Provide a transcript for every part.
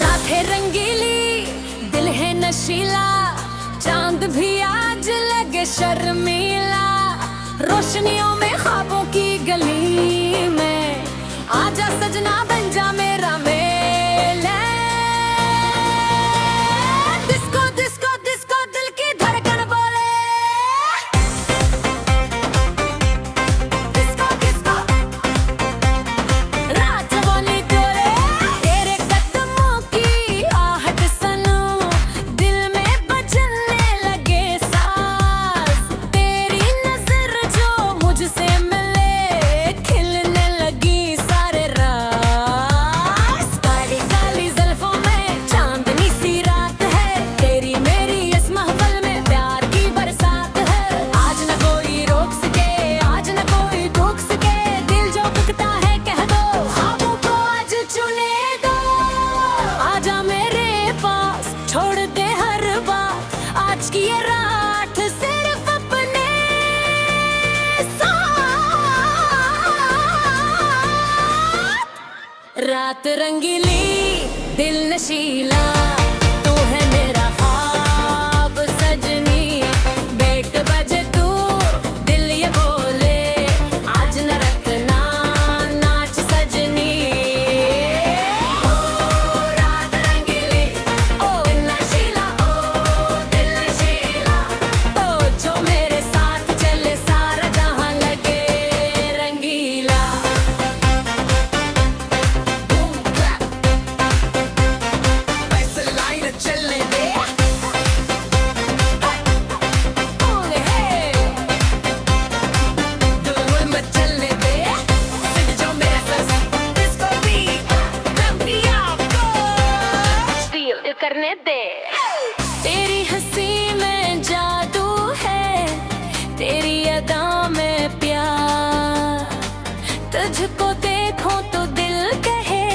रात है रंगीली, दिल है नशीला, चांद भी आज लगे शर्मीला। रोशनियों में ख्वाबों की गली में आजा सजना बन जा मेरा मेला। डिस्को डिस्को डिस्को दिल की धड़कन बोले, डिस्को डिस्को रात वाली डोले। तेरे कदमों की आहट सुनो, दिल में बजने लगे साज। तेरी नजर जो मुझसे मिले, खिलने लगी सारे राज। काली काली जुल्फों में चांदनी सी रात है, तेरी मेरी इस महफिल में प्यार की बरसात है। आज न कोई रोक सके, आज न कोई टोक सके, दिल जो दुखता है कह दो, ख्वाबों को आज चुने दो। आजा मेरे पास, छोड़ दे हर बात, आज की ये रात सिर्फ अपने साथ। रात रंगीली, दिल नशीला, तू है मेरा ख्वाब सजनी। बेट बजे तू, दिल ये बोले, आज न रखना नाच सजनी। ओ रात रंगीली, ओ दिल नशीला, ओ दिल नशीला। ओ जो मेरे साथ चले, सारा जहां लगे रंगीला। लाइन चलने दे, दुल्हन में चलने दे, सिद्ध जो मेरा सस, डिस्को बीट, रंगी आपको फील करने दे। तेरी हंसी में जादू है, तेरी अदा में प्यार। तुझको देखो तो दिल कहे,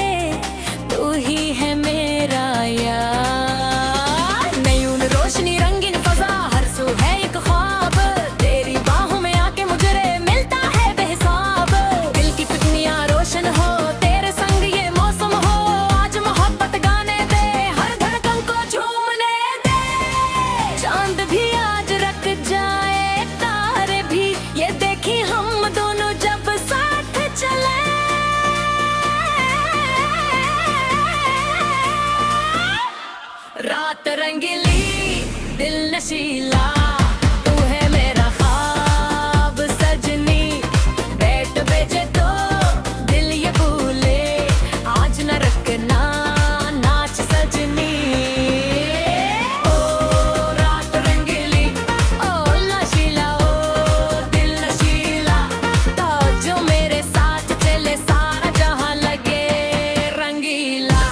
तू ही है मेरा यार। नयून रोशनी रंगीन फजा, हर सू है एक ख्वाब। तेरी बाहों में आके मुझे मिलता है बेहिसाब। दिल की पिकनियां रोशन हो, तेरे संग ये मौसम हो। आज मोहब्बत गाने दे, हर धड़कन को झूमने दे। चांद भी आज रख जाए, तारे भी, ये देखी हम दोनों जब साथ चले। रात रंगीली, दिल नशीला, तू है मेरा ख्वाब सजनी। बैठ बेजे तो दिल ये भूले, आज न रखना नाच सजनी। ओ रात रंगीली, ओ नशीला, ओ दिल नशीला। तो जो मेरे साथ चले, सारा जहां लगे रंगीला।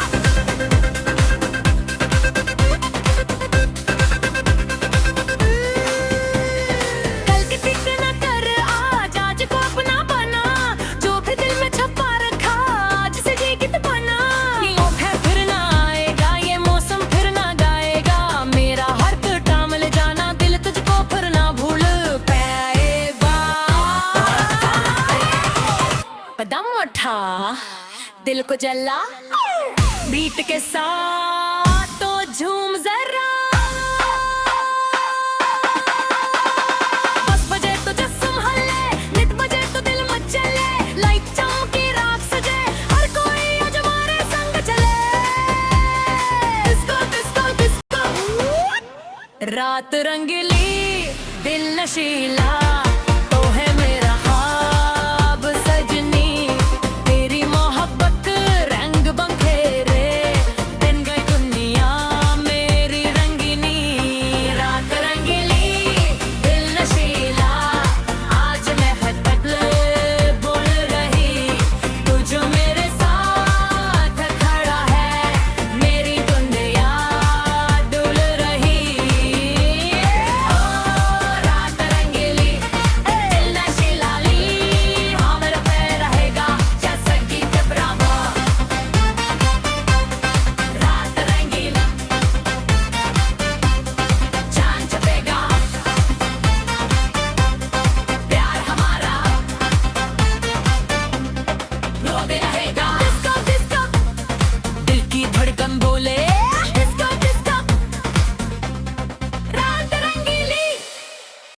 कल की फिक्र न कर, आज को अपना बना। जो भी दिल में छुपा रखा, आज से जी गीत बना। ये मौका फिर ना आएगा, ये मौसम फिर ना गाएगा। मेरा हर थाम ले जाना, दिल तुझको फिर ना भूल पाएगा। कदम उठा, दिल को जला, बीट के साथ तो झूम जरा। बस बजे तो जिस्म हल्ले, नित बजे तो दिल मचले। लाइट चमकी रात सजे, हर कोई आज हमारे संग चले। डिस्को डिस्को डिस्को, रात रंगीली, दिल नशीला।